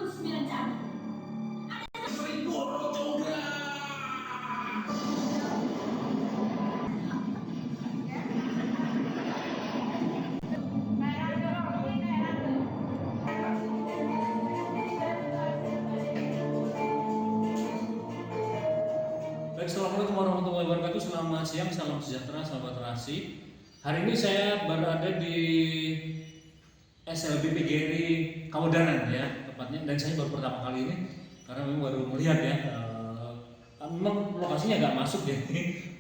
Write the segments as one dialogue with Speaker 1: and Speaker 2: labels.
Speaker 1: 99 candi.
Speaker 2: Baik, assalamualaikum warahmatullahi wabarakatuh. Selamat siang, salam sejahtera, sahabat terasih. Hari ini saya berada di SLB PGRI Kawedanan ya tepatnya, dan saya baru pertama kali ini karena memang baru melihat ya. Memang lokasinya agak masuk ya.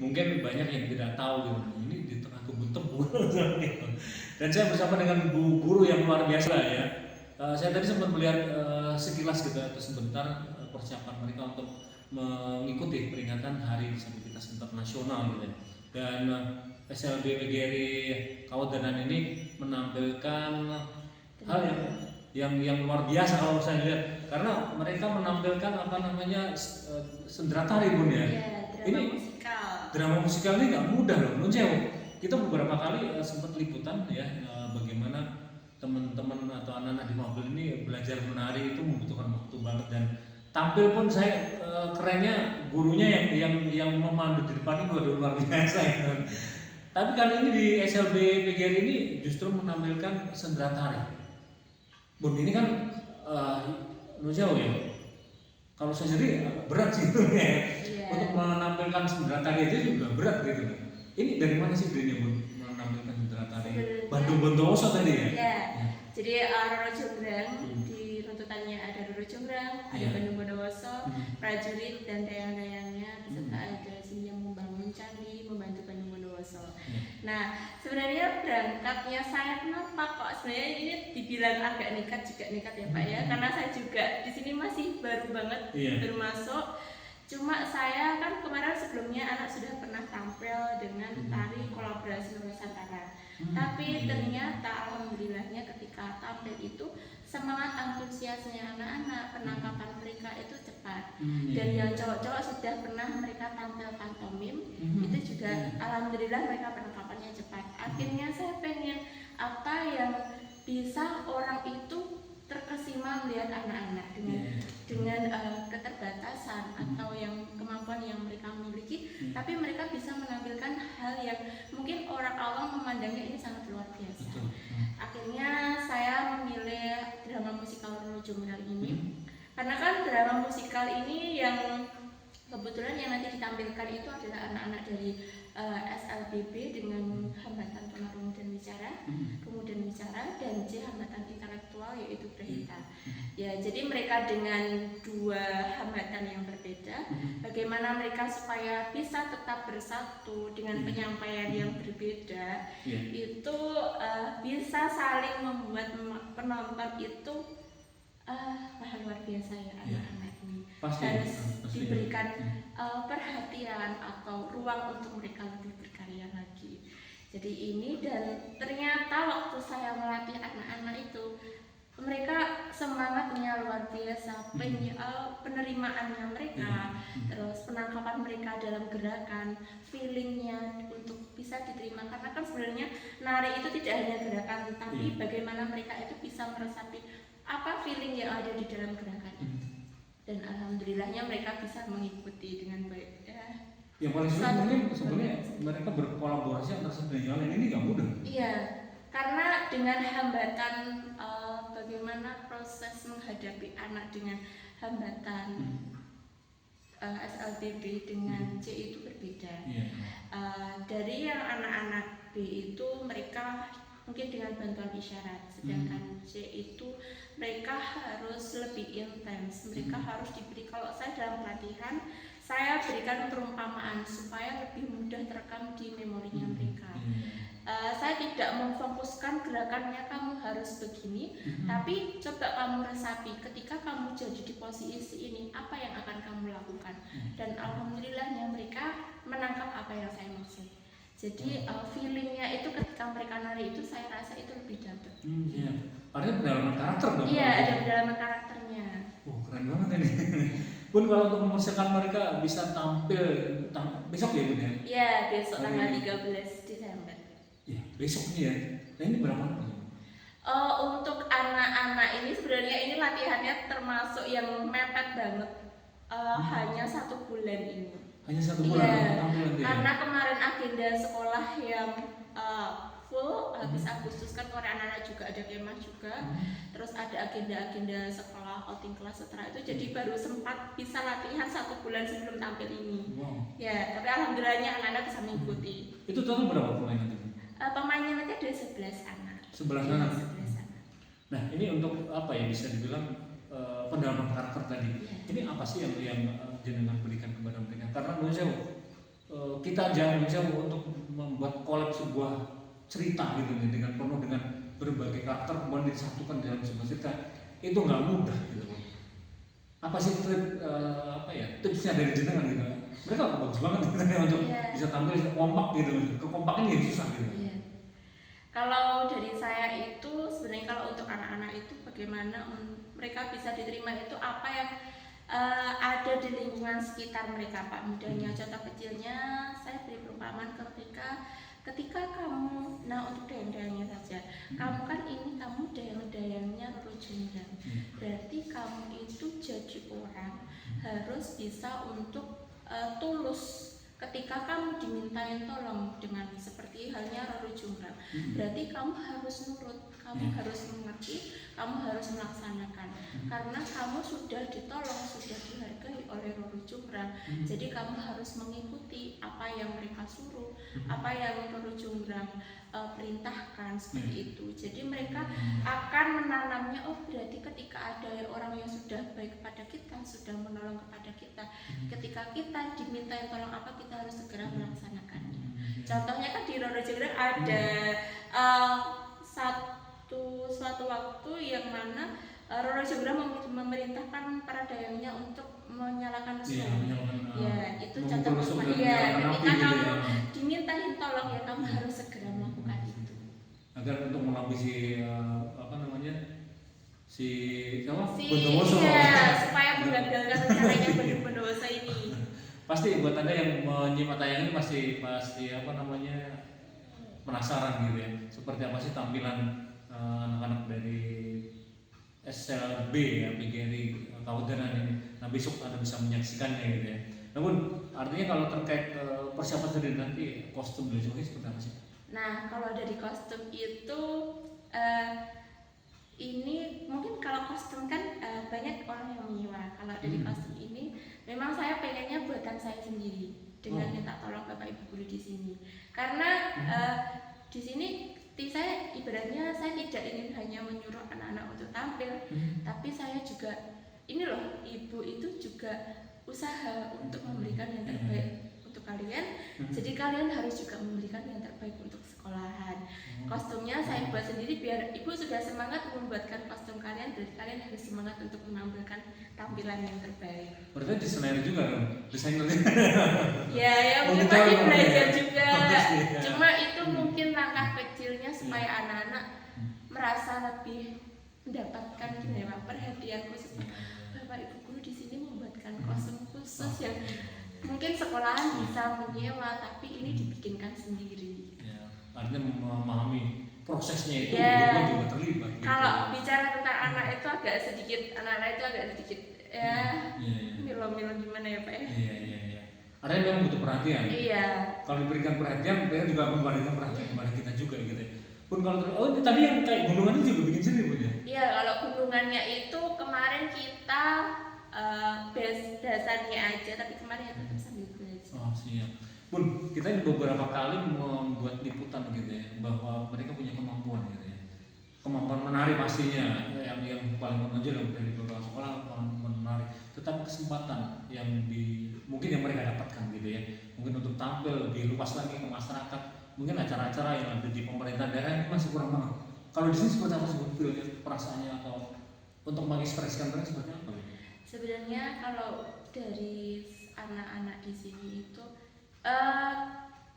Speaker 2: Mungkin banyak yang tidak tahu gitu. Ini di tengah kebun tebu. Dan saya bersama dengan guru yang luar biasa ya. Saya tadi sempat melihat sekilas gitu atau sebentar persiapan mereka untuk mengikuti peringatan Hari Disabilitas Internasional gitu. Dan SLB PGRI Kawedanan ini menampilkan hal yang luar biasa kalau saya lihat, karena mereka menampilkan sendera tari Bun ya.
Speaker 1: Drama musikal.
Speaker 2: Drama musikal ini nggak mudah loh, Nun Sewu. Kita beberapa kali sempat liputan ya bagaimana teman-teman atau anak-anak difabel ini belajar menari itu membutuhkan waktu banget, dan tampil pun saya kerennya gurunya yang memandu di depan itu luar biasa ya. Tapi kali ini di SLB PGRI ini justru menampilkan sendera tari. Bun, ini kan jauh ya. Kalau saya sendiri berat sih itu ya. Untuk menampilkan sendera tari aja juga berat gitu. Ini dari mana sih idenya Bun menampilkan sendera tari? Bandung Bondowoso tadi ya?
Speaker 1: Ya. Jadi Roro Jonggrang, di runtutannya ada Roro Jonggrang, ada Bandung Bondowoso, prajurit dan dayang-dayangnya, beserta ada sini yang membangun candi, membantu Bandung Bondowoso. Nah, sebenarnya berangkatnya saya kenapa kok sebenarnya ini dibilang agak nekat ya Pak ya, karena saya juga di sini masih baru banget baru masuk. Cuma saya kan kemarin sebelumnya anak sudah pernah tampil dengan tari kolaborasi Nusantara. Tapi ternyata alhamdulillahnya ketika tampil itu semangat antusiasnya anak-anak, penangkapan mereka itu cepat. Dan yang cowok-cowok sudah pernah mereka tampil pantomim, itu juga alhamdulillah mereka penangkapannya cepat. Akhirnya saya pengen apa yang bisa orang itu terkesima melihat anak-anak dengan keterbatasan atau yang kemampuan yang mereka miliki, tapi mereka bisa menampilkan hal yang mungkin orang awam memandangnya ini sangat luar biasa. Akhirnya saya memilih drama musikal Roro Jonggrang ini karena kan drama musikal ini yang kebetulan yang nanti ditampilkan itu adalah anak-anak dari SLBB dengan hambatan tunarungu dan bicara, kemudian bicara, dan J hambatan intelektual yaitu berita. Ya, jadi mereka dengan dua hambatan yang berbeda, bagaimana mereka supaya bisa tetap bersatu dengan penyampaian yang berbeda, itu bisa saling membuat penonton itu luar biasa ya anak-anak ini. Harus diberikan perhatian atau ruang untuk mereka lebih berkarya lagi. Jadi ini, dan ternyata waktu saya melatih anak-anak itu mereka semangatnya luar biasa, penerimaannya mereka, terus penangkapan mereka dalam gerakan, feelingnya untuk bisa diterima, karena kan sebenarnya nari itu tidak hanya gerakan, tapi bagaimana mereka itu bisa meresapi apa feeling yang ada di dalam gerakan itu. Dan alhamdulillahnya mereka bisa mengikuti dengan baik ya.
Speaker 2: Yang paling sulit sebenarnya mereka berkolaborasi antar satu dengan yang lain, ini nggak mudah.
Speaker 1: Iya, karena dengan hambatan bagaimana proses menghadapi anak dengan hambatan SLBB dengan C itu berbeda. Dari yang anak-anak B itu mereka mungkin dengan bantuan isyarat, sedangkan C itu mereka harus lebih intens, mereka harus diberi, kalau saya dalam pelatihan saya berikan perumpamaan supaya lebih mudah terekam di memorinya mereka. Saya tidak memfokuskan gerakannya kamu harus begini, tapi coba kamu resapi ketika kamu jadi di posisi ini, apa yang akan kamu lakukan. Dan alhamdulillahnya mereka menangkap apa yang saya maksud. Jadi feelingnya itu ketika mereka nari itu saya rasa itu lebih dapat.
Speaker 2: Ada pendalaman karakter dong?
Speaker 1: Iya, ada pendalaman karakternya.
Speaker 2: Keren banget ini. Pun kalau untuk mempersiapkan mereka bisa tampil besok ya Bun ya?
Speaker 1: Iya, besok tanggal 13 Desember.
Speaker 2: Iya, besok nih ya. Nah ini berapa hari?
Speaker 1: Untuk anak-anak ini sebenarnya ini latihannya termasuk yang mepet banget. Hanya 1 bulan ini.
Speaker 2: Hanya 1 bulan
Speaker 1: Iya,
Speaker 2: untuk tampil nanti ya?
Speaker 1: karena kemarin agenda sekolah yang full habis Agustus kan kemarin anak-anak juga ada kemah juga. Terus ada agenda-agenda sekolah outing kelas setelah itu, jadi baru sempat bisa latihan 1 bulan sebelum tampil ini.
Speaker 2: Wow.
Speaker 1: Ya, tapi alhamdulillahnya anak-anak bisa mengikuti.
Speaker 2: Itu total berapa pemain nanti?
Speaker 1: Pemainnya nanti ada 11 anak.
Speaker 2: 11 anak.
Speaker 1: 11 anak.
Speaker 2: Nah ini untuk apa ya, bisa dibilang pendalaman karakter tadi. Ini apa sih yang jenengan berikan kepada mereka? Karena menurut saya kita jangan mencoba untuk membuat collab sebuah cerita gitu nih, dengan penuh dengan berbagai karakter kemudian disatukan dalam sebuah cerita, itu nggak mudah gitu. Apa sih tipsnya dari jenengan gitu? Mereka bagus banget gitu, untuk bisa tampil kompak gitu, kekompakan yang susah gitu.
Speaker 1: Kalau dari saya itu sebenarnya kalau untuk anak-anak itu bagaimana mereka bisa diterima itu apa yang ada di lingkungan sekitar mereka, Pak. Mudahnya contoh kecilnya saya beri perumpamaan ke mereka ketika kamu, nah untuk dayang-dayangnya saja, kamu kan ini kamu dayang-dayangnya Roro Jonggrang, berarti kamu itu jadi orang harus bisa untuk tulus ketika kamu dimintain tolong dengan seperti halnya Roro Jonggrang, berarti kamu harus nurut, kamu harus mengerti, kamu harus melaksanakan, karena kamu sudah ditolong, sudah dihargai oleh Roro Jonggrang, jadi kamu harus mengikuti apa yang mereka suruh, apa yang Roro Jonggrang perintahkan seperti itu. Jadi mereka akan menanamnya, oh berarti ketika ada orang yang sudah baik kepada kita, sudah menolong kepada kita, ketika kita diminta tolong apa, kita harus segera melaksanakannya. Contohnya kan di Roro Jonggrang ada suatu waktu yang mana Roro Jonggrang memerintahkan para dayangnya untuk menyalakan mesin. Ya, itu contoh ketika kamu dimintain tolong ya kamu harus segera melakukan itu.
Speaker 2: Agar untuk melapisi
Speaker 1: Bondowoso. Iya, supaya menggagalkan rencananya Bondowoso ini.
Speaker 2: Pasti buat Anda yang menyimak tayang ini pasti penasaran gitu ya. Seperti apa sih tampilan anak-anak dari SLB ya, PGRI Kawedanan ini. Nah besok Anda bisa menyaksikannya gitu ya. Namun artinya kalau terkait persiapan sendiri nanti kostum dan sebagainya seperti apa sih?
Speaker 1: Nah kalau dari kostum itu ini mungkin kalau kostum kan banyak orang yang menyewa. Kalau dari kostum ini memang saya pengennya buatan saya sendiri dengan minta tolong Bapak Ibu guru di sini. Karena di sini saya ibaratnya saya tidak ingin hanya menyuruh anak-anak untuk tampil, tapi saya juga ini loh, ibu itu juga usaha untuk memberikan yang terbaik untuk kalian. Jadi kalian harus juga memberikan yang terbaik untuk sekolahan. Kostumnya saya buat sendiri biar ibu sudah semangat membuatkan kostum kalian, berarti kalian harus semangat untuk menampilkan tampilan yang terbaik.
Speaker 2: Berarti desainer juga dong, desainernya.
Speaker 1: Ya mungkin masih belajar juga. Cuma itu mungkin langkah kecilnya supaya anak-anak merasa lebih mendapatkan perhatian khusus. Bapak Ibu guru di sini membuatkan kostum khusus yang mungkin sekolahan bisa menyewa, tapi ini dibikinkan sendiri.
Speaker 2: Ya, artinya memahami prosesnya itu juga terlibat. Gitu.
Speaker 1: Kalau bicara tentang anak itu agak sedikit milo-milo gimana ya Pak ya?
Speaker 2: Iya. Artinya memang butuh perhatian.
Speaker 1: Iya.
Speaker 2: Kalau diberikan perhatian, mereka juga memberikan perhatian kepada kita juga gitu ya. Pun kalau tadi yang kayak gunungannya juga bikin sendiri Bun ya?
Speaker 1: Iya, kalau gunungannya itu kemarin kita dasarnya aja, tapi kemarin ya tetap sambil belajar.
Speaker 2: Oh siap. Pun kita ini beberapa kali membuat liputan gitu ya, bahwa mereka punya kemampuan gitu ya. Kemampuan menari pastinya, yang paling menonjol dari beberapa sekolah kemampuan menari. Tetapi kesempatan yang mungkin yang mereka dapatkan gitu ya, mungkin untuk tampil lebih luas lagi ke masyarakat. Mungkin acara-acara yang ada di pemerintah daerah ini masih kurang banget. Kalau di sini seperti apa sebetulnya perasaannya, atau untuk mengekspresikan mereka seperti apa?
Speaker 1: Sebenarnya kalau dari anak-anak di sini itu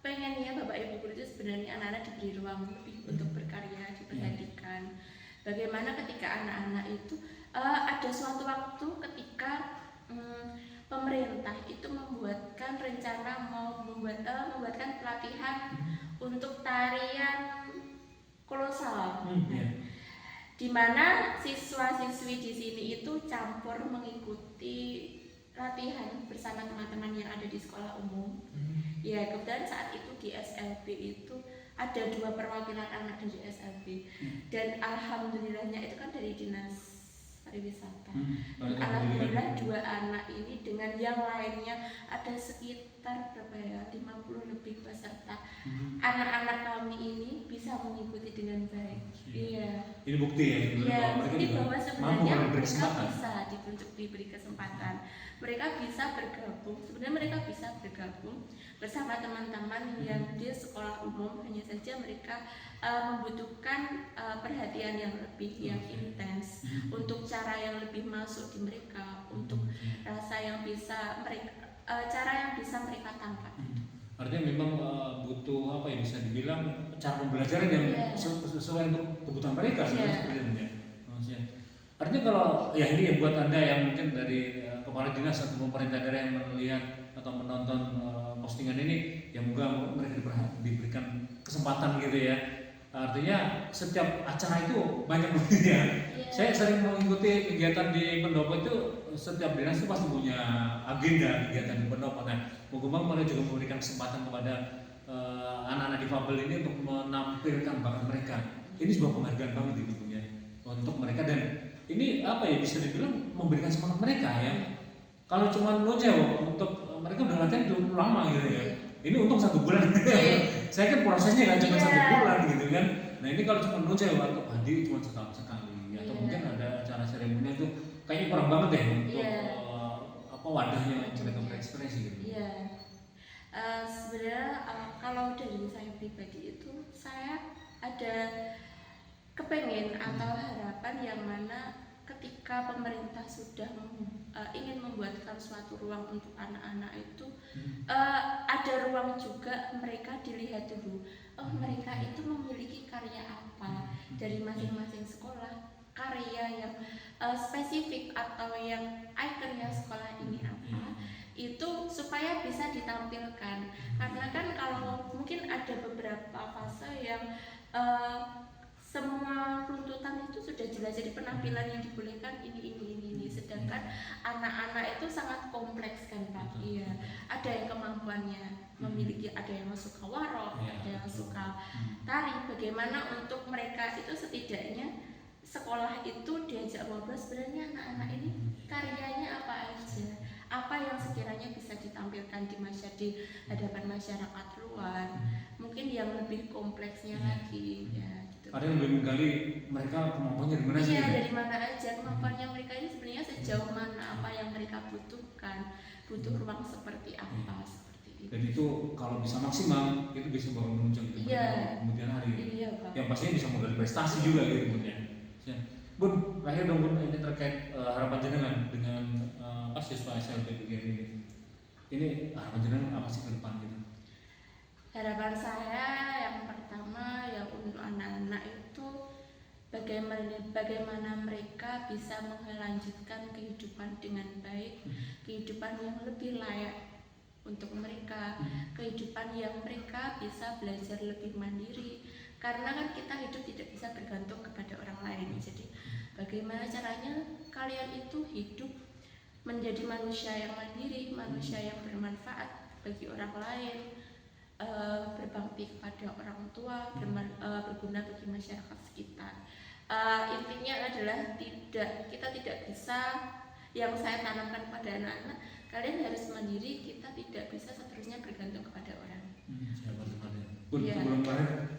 Speaker 1: pengennya Bapak Ibu guru itu sebenarnya anak-anak diberi ruang lebih untuk berkarya, diperhatikan. Bagaimana ketika anak-anak itu ada suatu waktu ketika pemerintah itu membuatkan rencana mau membuatkan pelatihan untuk tarian kolosal. di mana siswa-siswi di sini itu campur mengikuti latihan bersama teman-teman yang ada di sekolah umum. Ya, kebetulan saat itu di SLB itu ada 2 perwakilan anak dari SLB dan alhamdulillahnya itu kan dari dinas pariwisata. Alhamdulillah 2 anak ini dengan yang lainnya ada sekitar berapa ya, 50 lebih peserta. Anak-anak kami ini bisa mengikuti dengan baik. Iya.
Speaker 2: Ini bukti ya.
Speaker 1: Iya, bukti bahwa sebenarnya mereka bisa diberi kesempatan. Mereka bisa bergabung. Sebenarnya mereka bisa bergabung bersama teman-teman yang di sekolah umum, hanya saja mereka membutuhkan perhatian yang lebih, yang intens, untuk cara yang lebih masuk di mereka, untuk rasa yang bisa mereka, cara yang bisa mereka tangkap.
Speaker 2: Artinya memang butuh apa ya, bisa dibilang cara pembelajaran yang sesuai untuk kebutuhan mereka, seperti itu ya. Maksudnya, artinya kalau ya ini ya buat Anda yang mungkin dari kepala dinas atau pemerintah daerah yang melihat atau menonton postingan ini, yang moga mereka diberikan kesempatan gitu ya. Artinya setiap acara itu banyak begitu ya. Saya sering mengikuti kegiatan di pendopo itu, setiap dinas itu pasti punya agenda kegiatan di pendopo. Nah, moga mereka juga memberikan kesempatan kepada anak-anak difabel ini untuk menampilkan bakat mereka. Ini sebuah penghargaan banget itu ya untuk mereka, dan ini apa ya, bisa dibilang memberikan semangat mereka ya. Kalau cuma nojeo untuk mereka udah latihan cukup lama gitu ya. Ini untuk 1 bulan. Saya kan prosesnya nggak cuma 1 bulan gitu kan. Nah ini kalau cuma nojeo atau hadir cuma setahun sekali, atau mungkin ada acara seremoni itu kayaknya kurang banget ya untuk wadahnya mereka berekspresi gitu.
Speaker 1: Iya. Sebenarnya kalau dari saya pribadi itu, saya ada kepengen atau harapan yang mana ketika pemerintah sudah ingin membuatkan suatu ruang untuk anak-anak itu, ada ruang juga mereka dilihat dulu, mereka itu memiliki karya apa dari masing-masing sekolah, karya yang spesifik atau yang ikonnya sekolah ini apa, itu supaya bisa ditampilkan. Karena kan kalau mungkin ada beberapa fase yang semua runtutan itu sudah jelas, jadi penampilan yang dibolehkan ini. Sedangkan anak-anak itu sangat kompleks kan Pak. Iya, ada yang kemampuannya memiliki, ada yang suka warok, ada yang suka tari. Bagaimana untuk mereka itu setidaknya sekolah itu diajak ngobrol, sebenarnya anak-anak ini karyanya apa aja, apa yang sekiranya bisa ditampilkan di hadapan masyarakat luar, mungkin yang lebih kompleksnya lagi ya.
Speaker 2: Ada yang lebih menggali mereka kemampuannya dari mana sih?
Speaker 1: Iya, dari mana aja kemampuannya mereka ini, sebenarnya sejauh mana, apa yang mereka butuhkan, butuh ruang seperti apa, seperti itu.
Speaker 2: Dan itu kalau bisa maksimal, itu bisa bawa menunjang gitu kemudian hari.
Speaker 1: Iya, Pak.
Speaker 2: Yang pastinya bisa menggali prestasi juga gitu kemudian. Bun, terakhir dong Bun, ini terkait harapan jenengan dengan siswa SLB ini. Ini harapan jenengan apa sih ke depan gitu?
Speaker 1: Harapan saya yang pertama ya untuk anak-anak itu bagaimana mereka bisa melanjutkan kehidupan dengan baik, kehidupan yang lebih layak untuk mereka, kehidupan yang mereka bisa belajar lebih mandiri. Karena kan kita hidup tidak bisa bergantung kepada orang lain. Jadi bagaimana caranya kalian itu hidup menjadi manusia yang mandiri, manusia yang bermanfaat bagi orang lain, berbakti kepada orang tua, berguna bagi masyarakat sekitar. Intinya adalah kita tidak bisa, yang saya tanamkan kepada anak-anak, kalian harus mandiri, kita tidak bisa seterusnya bergantung kepada orang.
Speaker 2: Bun, sebelum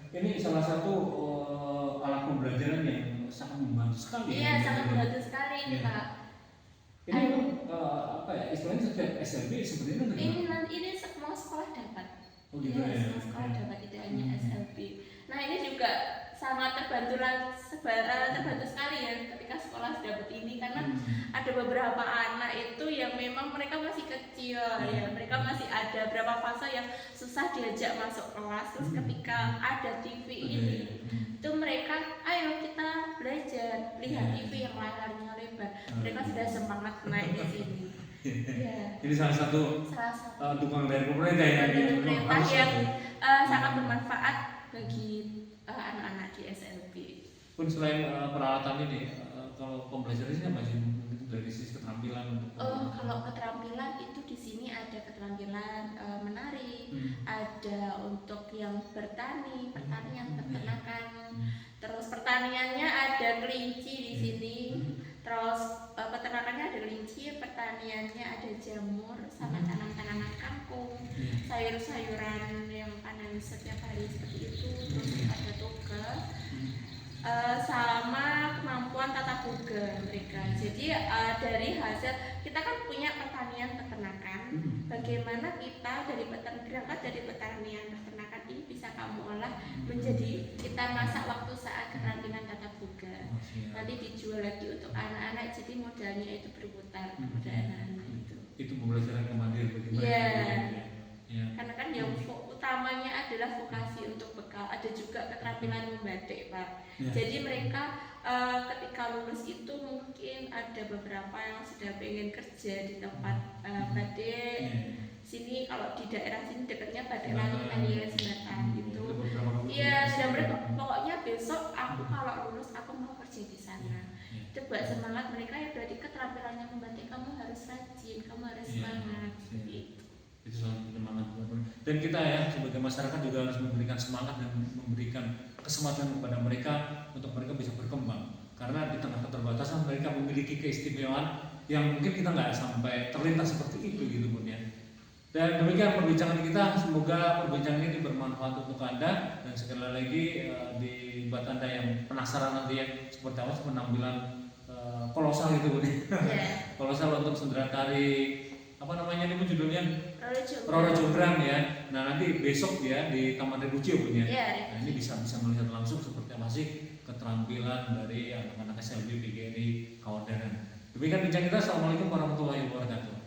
Speaker 2: ini salah satu alat pembelajaran yang sangat membantu sekali.
Speaker 1: Iya, sangat membantu sekali ini Pak.
Speaker 2: Ini apa ya, istilahnya setiap SLB sebenarnya
Speaker 1: ini semua sekolah dapat.
Speaker 2: Oh gitu ya.
Speaker 1: Semua sekolah dapat, tidak hanya SLB. Nah ini juga sangat terbantu sekali ya ketika sekolah dapat ini, karena ada beberapa anak itu yang memang mereka masih kecil ya, mereka masih ada beberapa fase yang susah diajak masuk kelas. Terus ketika ada TV ini, itu mereka ayo kita belajar, lihat TV yang layarnya lebar, mereka sudah semangat naik di sini. Ya.
Speaker 2: Ini salah satu dukungan dari pemerintah yang
Speaker 1: sangat bermanfaat bagi anak-anak di SLB.
Speaker 2: Pun selain peralatan ini, kalau pembelajaran ini apa sih dari sisi keterampilan untuk
Speaker 1: Kalau keterampilan itu di sini ada keterampilan menari, ada untuk yang bertani, pertanian, peternakan. Terus pertaniannya ada kelinci di sini. Terus peternakannya ada kelinci, pertaniannya ada jamur sama tanam-tanaman kangkung, sayur-sayuran yang panen setiap hari seperti itu. Terus ada toga. Sama kemampuan tata boga mereka. Jadi dari hasil kita kan punya pertanian peternakan. Bagaimana kita berangkat dari pertanian peternakan ini bisa kamu olah menjadi kita masak waktu saat keterampilan tata boga. Nanti dijual lagi untuk anak-anak. Jadi modalnya itu berputar kepada anak-anak itu.
Speaker 2: Itu pembelajaran kemandirian bagaimana?
Speaker 1: Ya. Karena kan yang utamanya adalah vokasi untuk bekal. Ada juga keterampilan membatik, Pak. Jadi mereka ketika lulus itu mungkin ada beberapa yang sudah pengen kerja di tempat batik. Sini kalau di daerah sini dekatnya Batik Lamongan ya Selatan gitu. Iya, sudah mereka pokoknya besok aku kalau lulus aku mau kerja di sana. Itu buat semangat mereka ya, berarti keterampilannya membatik kamu harus rajin, kamu harus semangat gitu.
Speaker 2: Itu salah satu semangat. Dan kita ya sebagai masyarakat juga harus memberikan semangat dan memberikan kesempatan kepada mereka untuk mereka bisa berkembang, karena di tengah keterbatasan mereka memiliki keistimewaan yang mungkin kita nggak sampai terlintas seperti itu gitu Bun ya. Dan demikian perbincangan kita, semoga perbincangan ini bermanfaat untuk Anda, dan sekali lagi buat Anda yang penasaran nanti ya seperti apa penampilan kolosal itu Bun ya. Kolosal untuk sendera tari apa namanya ini judulnya Roro Jonggrang ya. Nah nanti besok ya di Taman Reduci Bun ya. Nah ini bisa melihat langsung seperti apa sih keterampilan dari anak-anak SLB PGRI Kawardanan. Demikian bincang kita. Assalamualaikum warahmatullahi wabarakatuh.